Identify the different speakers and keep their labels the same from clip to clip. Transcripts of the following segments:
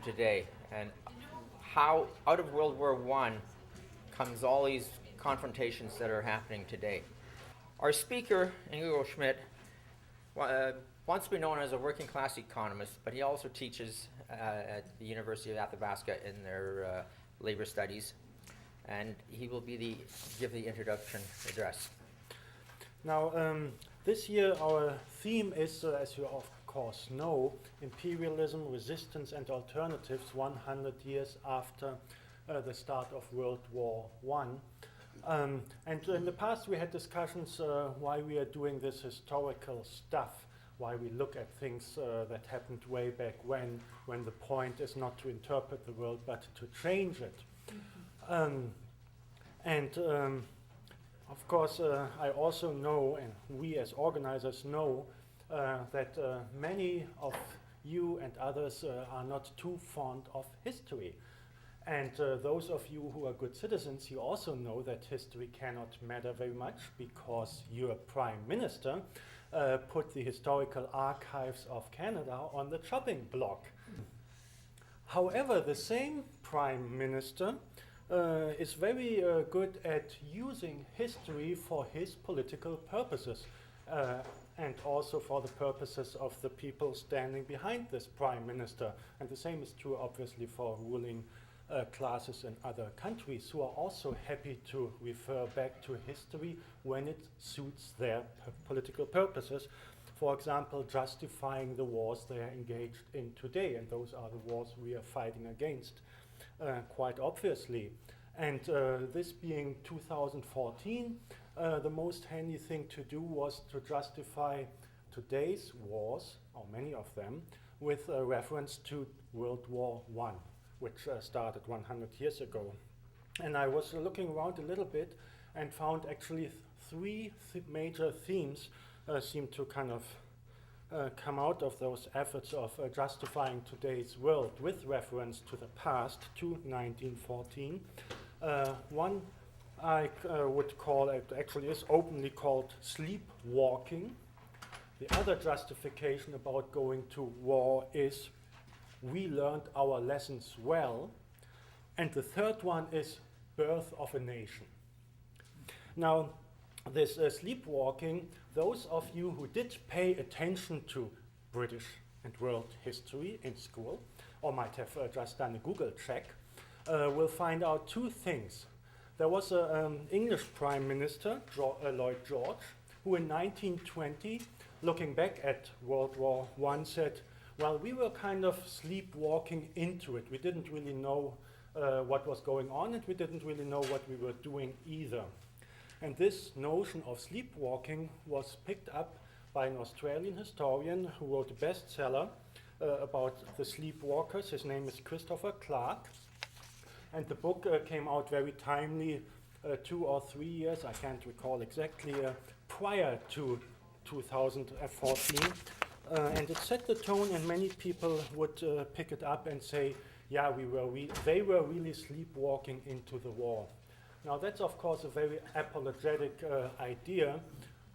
Speaker 1: to today, and how out of World War I comes all these confrontations that are happening today. Our speaker, Ingo Schmidt, wants to be known as a working class economist, but he also teaches at the University of Athabasca in their labor studies, and he will give the introduction address.
Speaker 2: Now, this year our theme is, as you of course know, imperialism, resistance and alternatives 100 years after the start of World War I. And in the past we had discussions why we are doing this historical stuff, why we look at things that happened way back when the point is not to interpret the world but to change it. Of course, I also know, and we as organizers know, that many of you and others are not too fond of history. And those of you who are good citizens, you also know that history cannot matter very much because your prime minister put the historical archives of Canada on the chopping block. However, the same prime minister is very good at using history for his political purposes and also for the purposes of the people standing behind this prime minister. And the same is true, obviously, for ruling classes in other countries who are also happy to refer back to history when it suits their political purposes. For example, justifying the wars they are engaged in today, and those are the wars we are fighting against. Quite obviously. And this being 2014, the most handy thing to do was to justify today's wars, or many of them, with a reference to World War I, which started 100 years ago. And I was looking around a little bit and found actually three major themes seem to kind of come out of those efforts of justifying today's world with reference to the past, to 1914. One I would call, it actually is openly called sleepwalking. The other justification about going to war is we learned our lessons well. And the third one is birth of a nation. Now, this sleepwalking, those of you who did pay attention to British and world history in school, or might have just done a Google check, will find out two things. There was an English Prime Minister, Lloyd George, who in 1920, looking back at World War I, said, well, we were kind of sleepwalking into it. We didn't really know what was going on, and we didn't really know what we were doing either. And this notion of sleepwalking was picked up by an Australian historian who wrote a bestseller about the sleepwalkers. His name is Christopher Clark. And the book came out very timely, 2 or 3 years, I can't recall exactly, prior to 2014. And it set the tone, and many people would pick it up and say, yeah, they were really sleepwalking into the war. Now that's of course a very apologetic idea,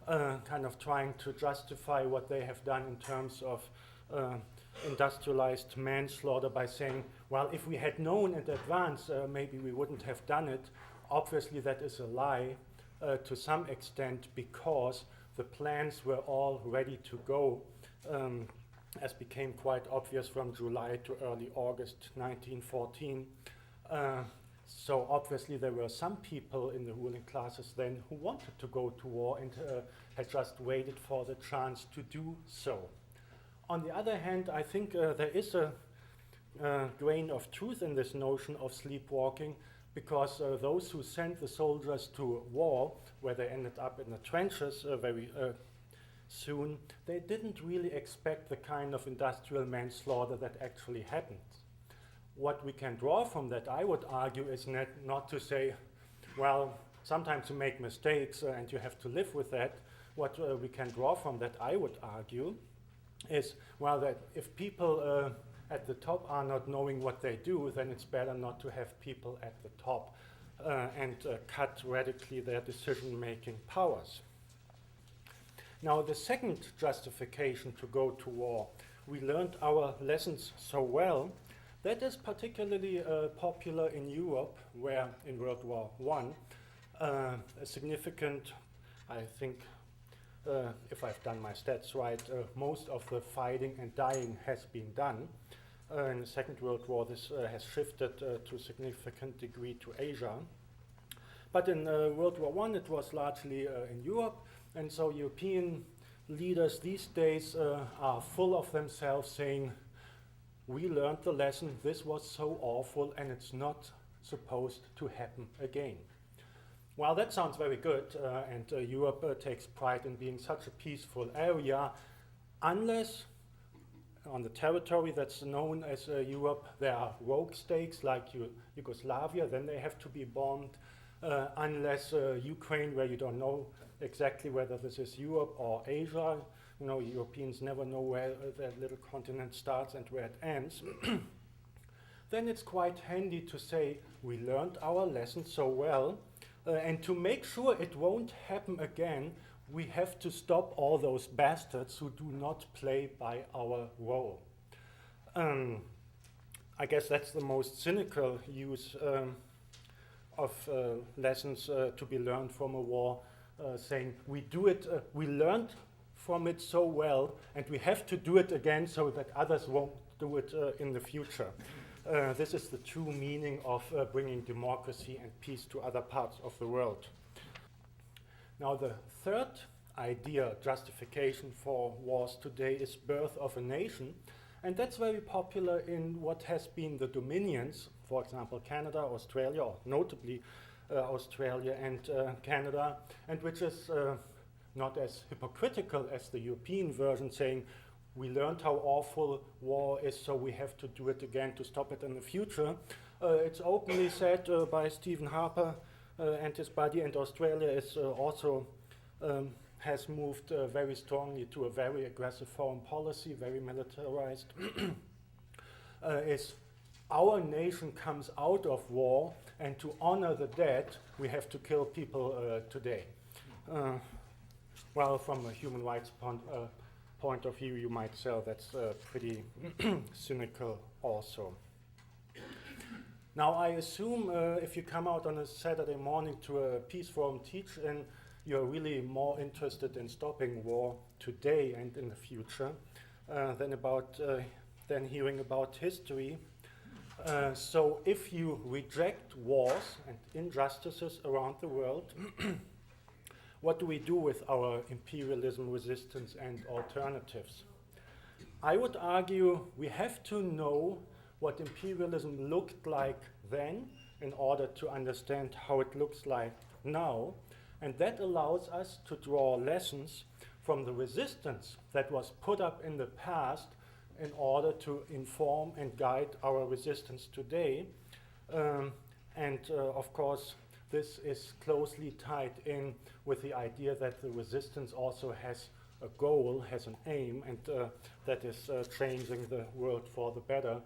Speaker 2: kind of trying to justify what they have done in terms of industrialized manslaughter by saying, well, if we had known in advance, maybe we wouldn't have done it. Obviously that is a lie to some extent because the plans were all ready to go, as became quite obvious from July to early August 1914. So obviously there were some people in the ruling classes then who wanted to go to war and had just waited for the chance to do so. On the other hand, I think there is a grain of truth in this notion of sleepwalking because those who sent the soldiers to war, where they ended up in the trenches very soon, they didn't really expect the kind of industrial manslaughter that actually happened. What we can draw from that, I would argue, is not to say, well, sometimes you make mistakes and you have to live with that. What we can draw from that, I would argue, is, well, that if people at the top are not knowing what they do, then it's better not to have people at the top and cut radically their decision-making powers. Now, the second justification to go to war, we learned our lessons so well That is particularly popular in Europe, where in World War I, a significant, I think, if I've done my stats right, most of the fighting and dying has been done. In the Second World War, this has shifted to a significant degree to Asia. But in World War I, it was largely in Europe, and so European leaders these days are full of themselves saying, we learned the lesson, this was so awful, and it's not supposed to happen again. Well, that sounds very good, and Europe takes pride in being such a peaceful area, unless on the territory that's known as Europe there are rogue states like Yugoslavia, then they have to be bombed, unless Ukraine, where you don't know exactly whether this is Europe or Asia. You know, Europeans never know where that little continent starts and where it ends. Then it's quite handy to say, we learned our lesson so well, and to make sure it won't happen again, we have to stop all those bastards who do not play by our role. I guess that's the most cynical use of lessons to be learned from a war, saying we learned from it so well, and we have to do it again so that others won't do it in the future. This is the true meaning of bringing democracy and peace to other parts of the world. Now, the third idea, justification for wars today, is birth of a nation, and that's very popular in what has been the dominions, for example, Canada, Australia, or notably Australia and Canada, and which is not as hypocritical as the European version, saying we learned how awful war is, so we have to do it again to stop it in the future. It's openly said by Stephen Harper and his buddy, and Australia is also has moved very strongly to a very aggressive foreign policy, very militarized, is our nation comes out of war, and to honor the dead, we have to kill people today. Well, from a human rights point of view, you might say that's pretty cynical also. Now, I assume if you come out on a Saturday morning to a peace forum teach-in, you're really more interested in stopping war today and in the future than hearing about history. So if you reject wars and injustices around the world, what do we do with our imperialism, resistance, and alternatives? I would argue we have to know what imperialism looked like then in order to understand how it looks like now, and that allows us to draw lessons from the resistance that was put up in the past in order to inform and guide our resistance today. Of course, this is closely tied in with the idea that the resistance also has a goal, has an aim, and that is changing the world for the better,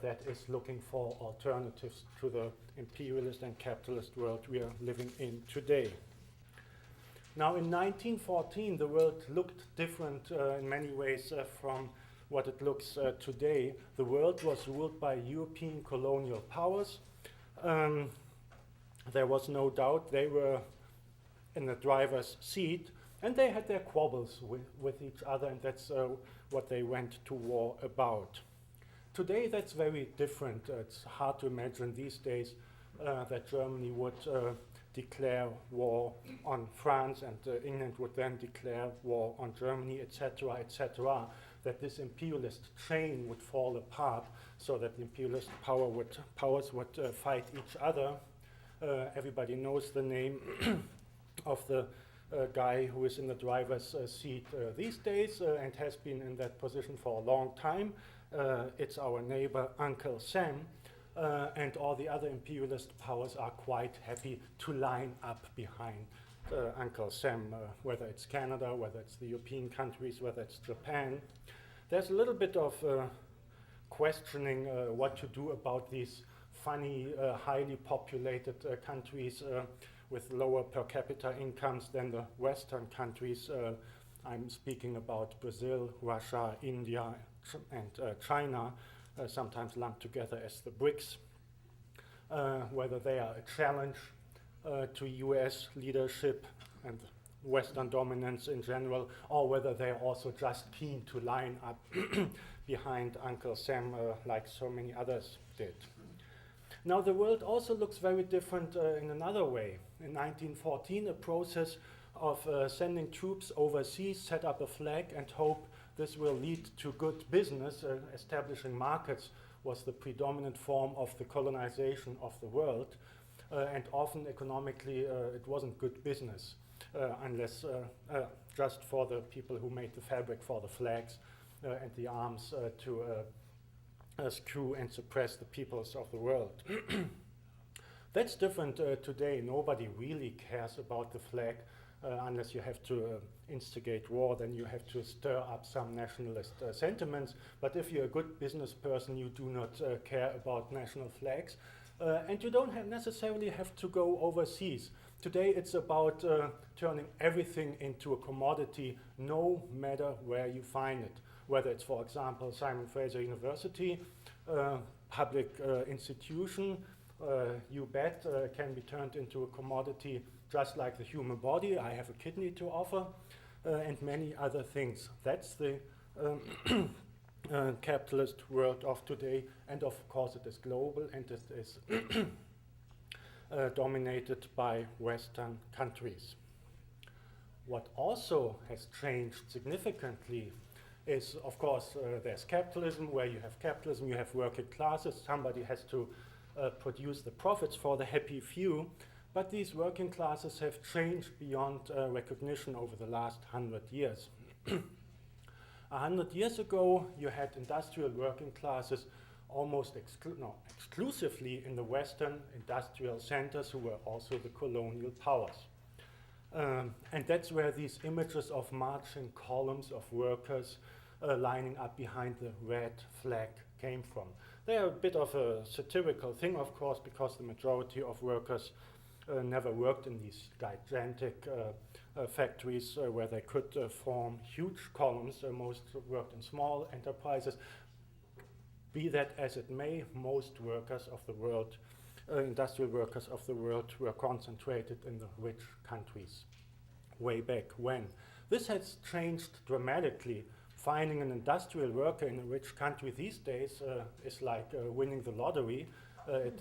Speaker 2: that is looking for alternatives to the imperialist and capitalist world we are living in today. Now, in 1914, the world looked different in many ways from what it looks today. The world was ruled by European colonial powers. There was no doubt they were in the driver's seat, and they had their quarrels with each other, and that's what they went to war about. Today, that's very different. It's hard to imagine these days that Germany would declare war on France, and England would then declare war on Germany, etc., etc., that this imperialist chain would fall apart so that the imperialist powers would fight each other. Everybody knows the name of the guy who is in the driver's seat these days and has been in that position for a long time. It's our neighbor, Uncle Sam, and all the other imperialist powers are quite happy to line up behind Uncle Sam, whether it's Canada, whether it's the European countries, whether it's Japan. There's a little bit of questioning what to do about these funny, highly populated countries with lower per capita incomes than the Western countries. I'm speaking about Brazil, Russia, India, and China. sometimes lumped together as the BRICS, whether they are a challenge to US leadership and Western dominance in general, or whether they are also just keen to line up behind Uncle Sam like so many others did. Now the world also looks very different in another way. In 1914, a process of sending troops overseas, set up a flag and hope this will lead to good business, establishing markets was the predominant form of the colonization of the world. And often economically it wasn't good business unless just for the people who made the fabric for the flags and the arms to screw and suppress the peoples of the world. That's different today. Nobody really cares about the flag unless you have to instigate war, then you have to stir up some nationalist sentiments. But if you're a good business person, you do not care about national flags. And you don't necessarily have to go overseas. Today it's about turning everything into a commodity, no matter where you find it. Whether it's, for example, Simon Fraser University, public institution, you bet, can be turned into a commodity just like the human body. I have a kidney to offer, and many other things. That's the capitalist world of today, and of course it is global and it is dominated by Western countries. What also has changed significantly is, of course, there's capitalism. Where you have capitalism, you have working classes. Somebody has to produce the profits for the happy few. But these working classes have changed beyond recognition over the last 100 years. 100 years ago, you had industrial working classes almost exclusively in the Western industrial centers, who were also the colonial powers. And that's where these images of marching columns of workers lining up behind the red flag came from. They are a bit of a satirical thing, of course, because the majority of workers never worked in these gigantic factories where they could form huge columns. Most worked in small enterprises. Be that as it may, most workers of the world, industrial workers of the world, were concentrated in the rich countries way back when. This has changed dramatically. Finding an industrial worker in a rich country these days is like winning the lottery. It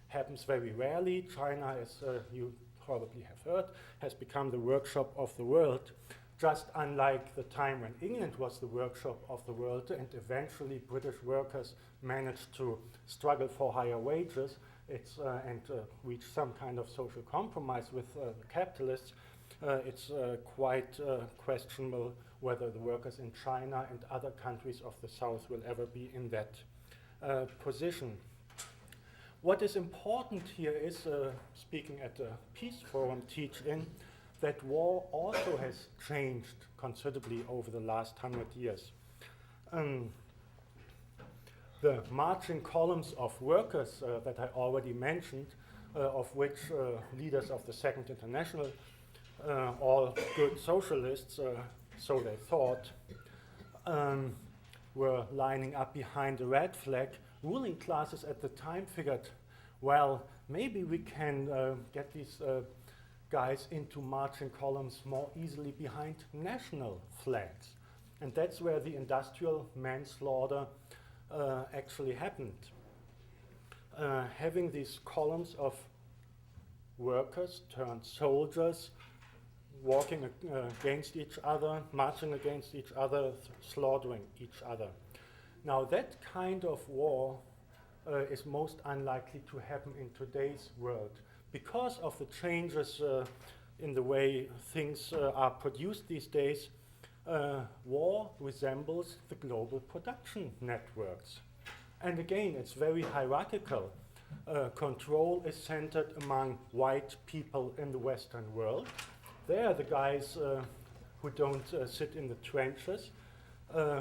Speaker 2: happens very rarely. China, as you probably have heard, has become the workshop of the world, just unlike the time when England was the workshop of the world and eventually British workers managed to struggle for higher wages and reach some kind of social compromise with the capitalists. It's quite questionable whether the workers in China and other countries of the South will ever be in that position. What is important here is, speaking at the Peace Forum teach-in, that war also has changed considerably over the last 100 years. The marching columns of workers that I already mentioned, of which leaders of the Second International, all good socialists, so they thought, were lining up behind the red flag. Ruling classes at the time figured, well, maybe we can get these guys into marching columns more easily behind national flags. And that's where the industrial manslaughter actually happened. Having these columns of workers turned soldiers, walking against each other, marching against each other, slaughtering each other. Now that kind of war is most unlikely to happen in today's world because of the changes in the way things are produced these days. War resembles the global production networks. And again, it's very hierarchical. Control is centered among white people in the Western world. They are the guys who don't sit in the trenches,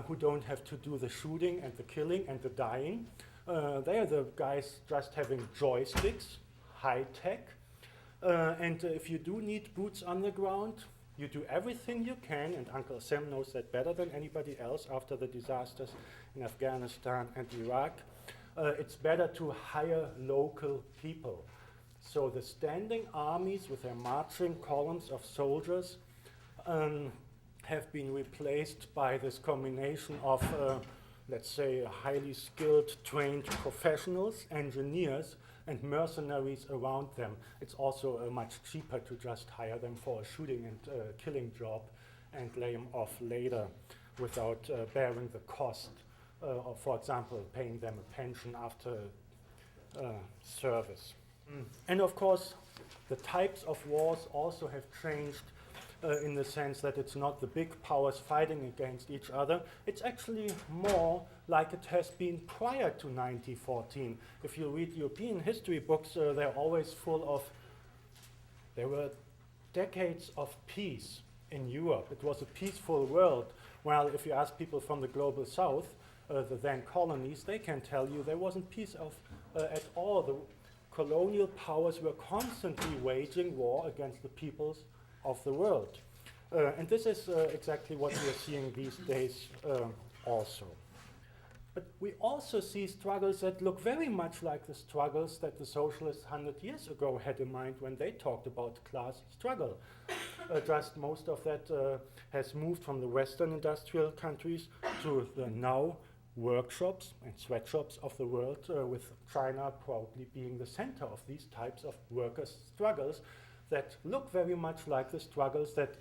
Speaker 2: who don't have to do the shooting and the killing and the dying. They are the guys just having joysticks, high tech. And if you do need boots on the ground, You do everything you can, and Uncle Sam knows that better than anybody else after the disasters in Afghanistan and Iraq. It's better to hire local people. So the standing armies with their marching columns of soldiers have been replaced by this combination of, let's say, highly skilled, trained professionals, engineers, and mercenaries around them. It's also much cheaper to just hire them for a shooting and killing job and lay them off later without bearing the cost of, for example, paying them a pension after service. And of course, the types of wars also have changed in the sense that it's not the big powers fighting against each other. It's actually more like it has been prior to 1914. If you read European history books, they're always full of, there were decades of peace in Europe. It was a peaceful world. While if you ask people from the global south, the then colonies, they can tell you there wasn't peace at all. The colonial powers were constantly waging war against the peoples of the world. And this is exactly what we are seeing these days also. But we also see struggles that look very much like the struggles that the socialists 100 years ago had in mind when they talked about class struggle. Just most of that has moved from the Western industrial countries to the now workshops and sweatshops of the world, with China probably being the center of these types of workers' struggles that look very much like the struggles that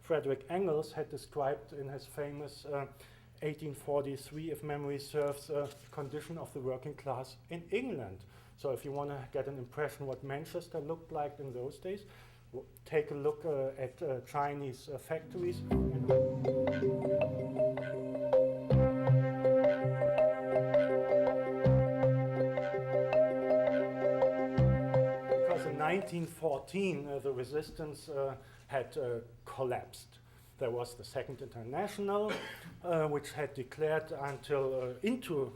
Speaker 2: Frederick Engels had described in his famous 1843, if memory serves, condition of the working class in England. So if you want to get an impression what Manchester looked like in those days, take a look at Chinese factories. Because in 1914, the resistance had collapsed. There was the Second International, which had declared until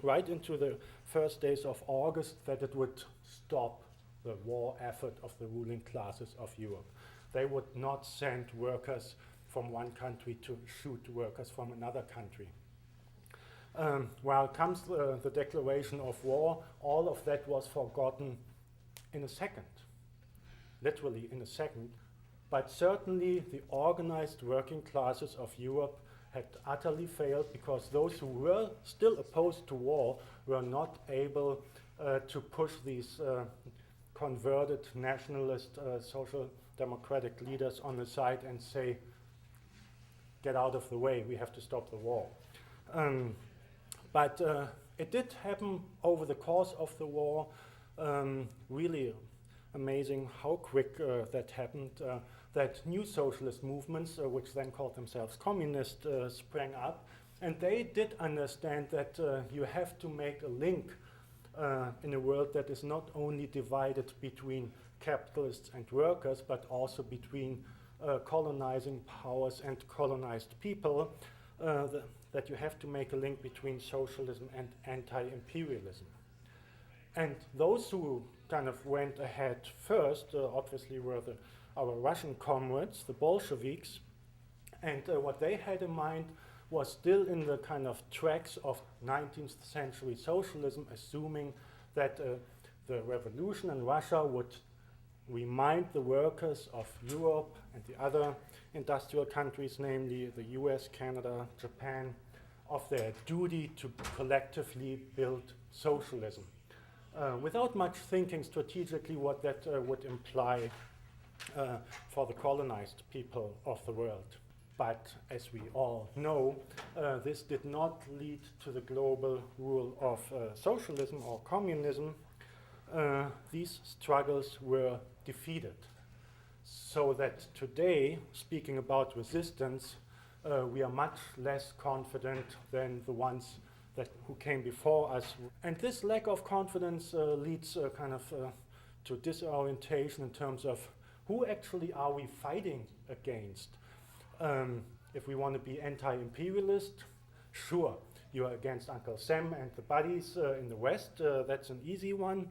Speaker 2: right into the first days of August that it would stop the war effort of the ruling classes of Europe. They would not send workers from one country to shoot workers from another country. While comes the declaration of war, all of that was forgotten in a second, literally in a second. But certainly the organized working classes of Europe had utterly failed because those who were still opposed to war were not able to push these converted nationalist social democratic leaders on the side and say, get out of the way, we have to stop the war. But it did happen over the course of the war. Really amazing how quick that happened. That new socialist movements, which then called themselves communist, sprang up. And they did understand that you have to make a link in a world that is not only divided between capitalists and workers, but also between colonizing powers and colonized people, that you have to make a link between socialism and anti-imperialism. And those who kind of went ahead first, obviously, were our Russian comrades, the Bolsheviks, and what they had in mind was still in the kind of tracks of 19th century socialism, assuming that the revolution in Russia would remind the workers of Europe and the other industrial countries, namely the US, Canada, Japan, of their duty to collectively build socialism. Without much thinking strategically what that would imply for the colonized people of the world. But as we all know, this did not lead to the global rule of socialism or communism. These struggles were defeated. So that today, speaking about resistance, we are much less confident than the ones who came before us. And this lack of confidence leads to disorientation in terms of who actually are we fighting against? If we want to be anti-imperialist, sure, you are against Uncle Sam and the buddies in the West, that's an easy one.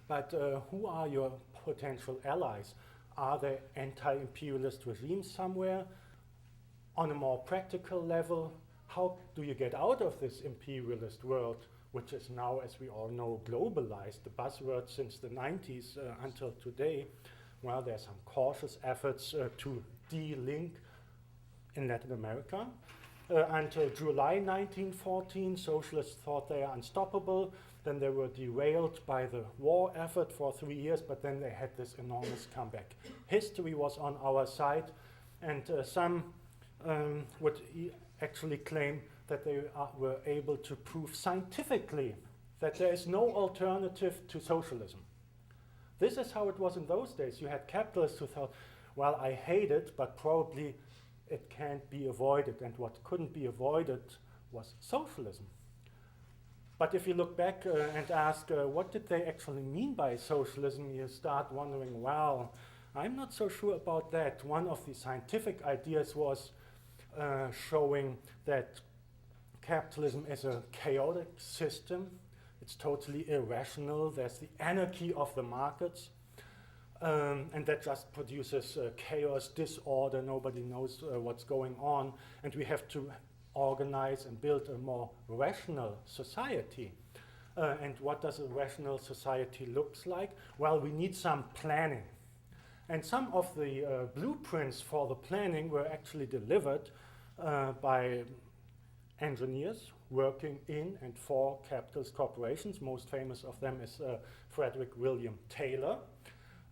Speaker 2: But who are your potential allies? are there anti-imperialist regimes somewhere? On a more practical level, how do you get out of this imperialist world, which is now, as we all know, globalized, the buzzword since the 90s until today? Well, there are some cautious efforts to de-link in Latin America. Until July 1914, socialists thought they are unstoppable. Then they were derailed by the war effort for 3 years, but then they had this enormous comeback. History was on our side, and some would actually claim that they were able to prove scientifically that there is no alternative to socialism. This is how it was in those days. You had capitalists who thought, well, I hate it, but probably it can't be avoided. And what couldn't be avoided was socialism. But if you look back and ask, what did they actually mean by socialism, you start wondering, well, I'm not so sure about that. One of the scientific ideas was showing that capitalism is a chaotic system. It's totally irrational. There's the anarchy of the markets. And that just produces chaos, disorder. Nobody knows what's going on. And we have to organize and build a more rational society. And what does a rational society looks like? Well, we need some planning. And some of the blueprints for the planning were actually delivered by engineers working in and for capitalist corporations. Most famous of them is Frederick William Taylor,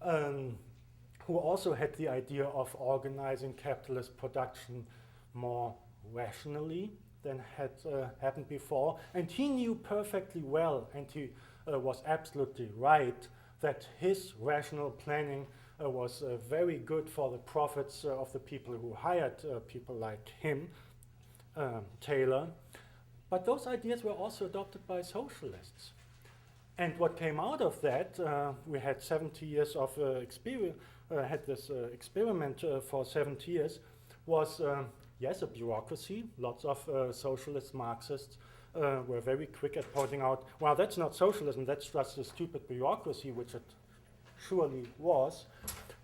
Speaker 2: who also had the idea of organizing capitalist production more rationally than had happened before. And he knew perfectly well, and he was absolutely right, that his rational planning was very good for the profits of the people who hired people like him, Taylor. But those ideas were also adopted by socialists. And what came out of that, we had 70 years of experience, had this experiment for 70 years, was yes, a bureaucracy. Lots of socialist Marxists were very quick at pointing out, well, that's not socialism, that's just a stupid bureaucracy, which it surely was.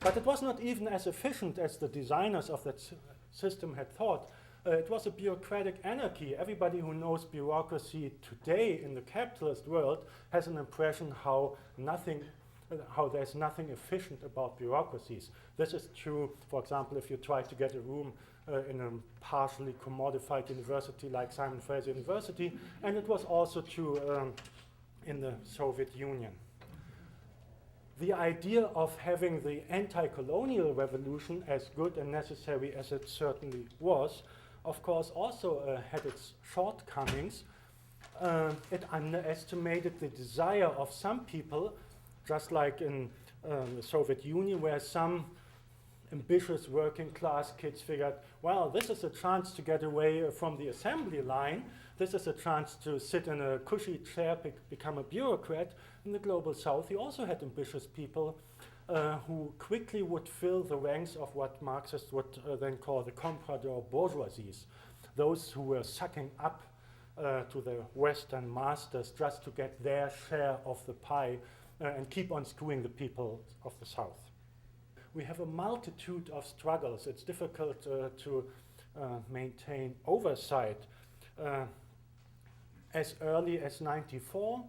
Speaker 2: But it was not even as efficient as the designers of that system had thought. It was a bureaucratic anarchy. Everybody who knows bureaucracy today in the capitalist world has an impression how there's nothing efficient about bureaucracies. This is true, for example, if you try to get a room in a partially commodified university like Simon Fraser University, and it was also true in the Soviet Union. The idea of having the anti-colonial revolution, as good and necessary as it certainly was, of course also had its shortcomings. It underestimated the desire of some people, just like in the Soviet Union, where some ambitious working class kids figured, well, this is a chance to get away from the assembly line. This is a chance to sit in a cushy chair, become a bureaucrat. In the global south, you also had ambitious people who quickly would fill the ranks of what Marxists would then call the comprador bourgeoisies, those who were sucking up to the Western masters just to get their share of the pie and keep on screwing the people of the south. We have a multitude of struggles. It's difficult to maintain oversight. As early as 94,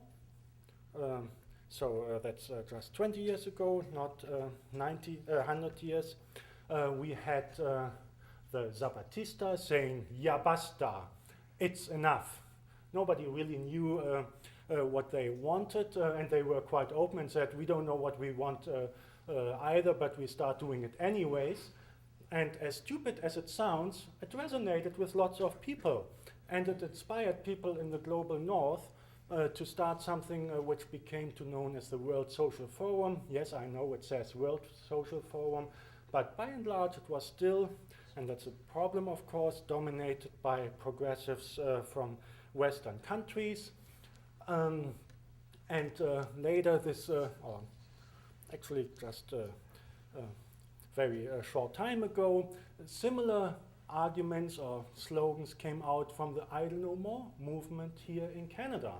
Speaker 2: so that's just 20 years ago, not 100 years, we had the Zapatistas saying, ya basta, it's enough. Nobody really knew what they wanted, and they were quite open and said, we don't know what we want either, but we start doing it anyways. And as stupid as it sounds, it resonated with lots of people. And it inspired people in the global north to start something which became known as the World Social Forum. Yes, I know it says World Social Forum, but by and large it was still, and that's a problem of course, dominated by progressives from Western countries. And later this, or actually just very short time ago, similar arguments or slogans came out from the Idle No More movement here in Canada.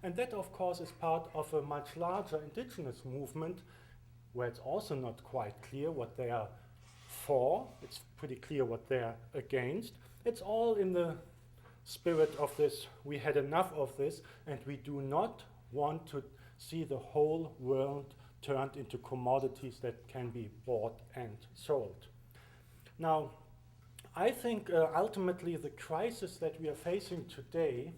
Speaker 2: And that, of course, is part of a much larger indigenous movement where it's also not quite clear what they are for. It's pretty clear what they're against. It's all in the spirit of this, we had enough of this, and we do not want to see the whole world turned into commodities that can be bought and sold. Now, I think ultimately the crisis that we are facing today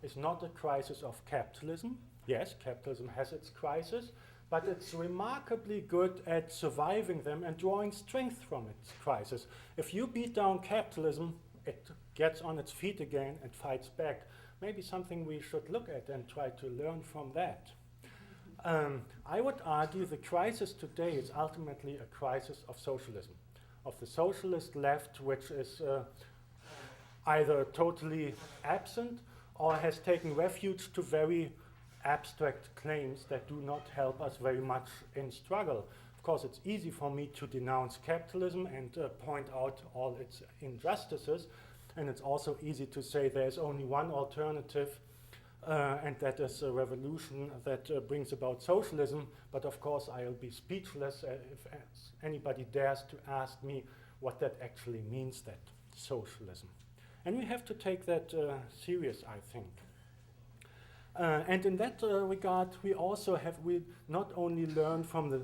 Speaker 2: is not a crisis of capitalism. Yes, capitalism has its crisis, but it's remarkably good at surviving them and drawing strength from its crisis. If you beat down capitalism, it gets on its feet again and fights back. Maybe something we should look at and try to learn from that. I would argue the crisis today is ultimately a crisis of socialism, of the socialist left, which is either totally absent or has taken refuge to very abstract claims that do not help us very much in struggle. Of course, it's easy for me to denounce capitalism and point out all its injustices, and it's also easy to say there's only one alternative, and that is a revolution that brings about socialism. But of course, I'll be speechless if anybody dares to ask me what that actually means, that socialism. And we have to take that serious, I think. And in that regard, we not only learn from the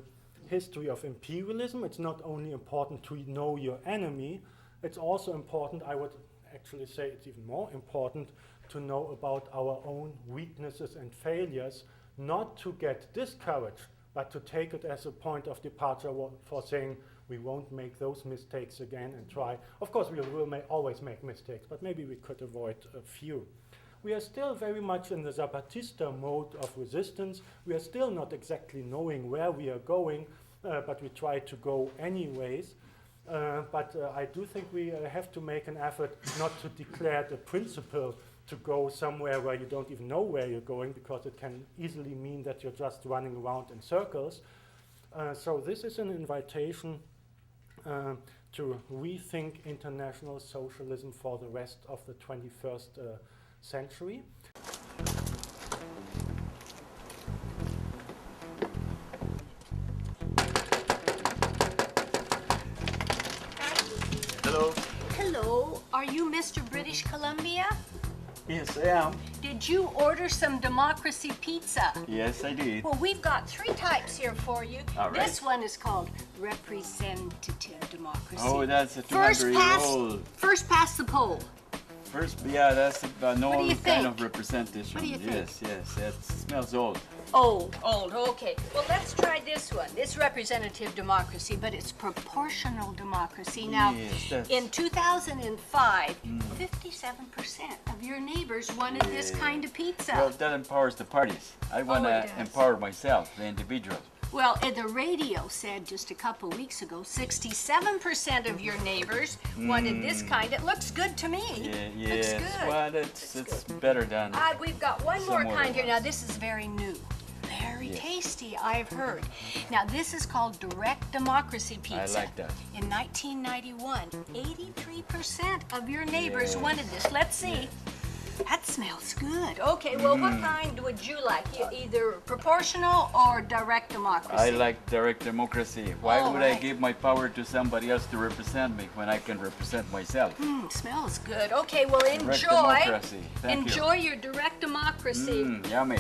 Speaker 2: history of imperialism. It's not only important to know your enemy, it's also important, I would actually say it's even more important, to know about our own weaknesses and failures, not to get discouraged, but to take it as a point of departure for saying we won't make those mistakes again and try. Of course, we will always make mistakes, but maybe we could avoid a few. We are still very much in the Zapatista mode of resistance. We are still not exactly knowing where we are going, but we try to go anyways. But I do think we have to make an effort not to declare the principle to go somewhere where you don't even know where you're going, because it can easily mean that you're just running around in circles. So this is an invitation to rethink international socialism for the rest of the 21st century.
Speaker 3: Hello.
Speaker 4: Hello, are you Mr. British Columbia?
Speaker 3: Yes, I am.
Speaker 4: Did you order some democracy pizza?
Speaker 3: Yes, I did.
Speaker 4: Well, we've got 3 types here for you.
Speaker 3: All right.
Speaker 4: This one is called representative democracy.
Speaker 3: Oh, that's a 200-year-old.
Speaker 4: First past the poll.
Speaker 3: First, yeah, that's an
Speaker 4: What do you
Speaker 3: old kind
Speaker 4: think?
Speaker 3: of representation.
Speaker 4: What do you think?
Speaker 3: Yes, it smells old.
Speaker 4: Old, okay. Well, let's try this one. This representative democracy, but it's proportional democracy. Now,
Speaker 3: Yes, that's-
Speaker 4: in 2005, 57% of your neighbors wanted this kind of pizza.
Speaker 3: Well, that empowers the parties. I want
Speaker 4: it
Speaker 3: to
Speaker 4: does.
Speaker 3: empower myself, the individual.
Speaker 4: Well, the radio said just a couple weeks ago, 67% of your neighbors wanted this kind. It looks good to me.
Speaker 3: Yeah,
Speaker 4: Looks
Speaker 3: yes.
Speaker 4: good.
Speaker 3: Well, it's better than.
Speaker 4: We've got one
Speaker 3: Some
Speaker 4: more
Speaker 3: more
Speaker 4: kind here.
Speaker 3: ones.
Speaker 4: Now, this is very new. Very
Speaker 3: Yes.
Speaker 4: tasty, I've heard. Now, this is called direct democracy pizza.
Speaker 3: I like that.
Speaker 4: In 1991, 83% of your neighbors wanted this. Let's see. That smells good. Okay, well, what kind would you like? Either proportional or direct democracy?
Speaker 3: I like direct democracy. Why
Speaker 4: All
Speaker 3: would I
Speaker 4: right.
Speaker 3: give my power to somebody else to represent me when I can represent myself?
Speaker 4: Smells good. Okay, well,
Speaker 3: Direct
Speaker 4: enjoy.
Speaker 3: democracy. Thank you.
Speaker 4: Enjoy your direct democracy.
Speaker 3: Yummy.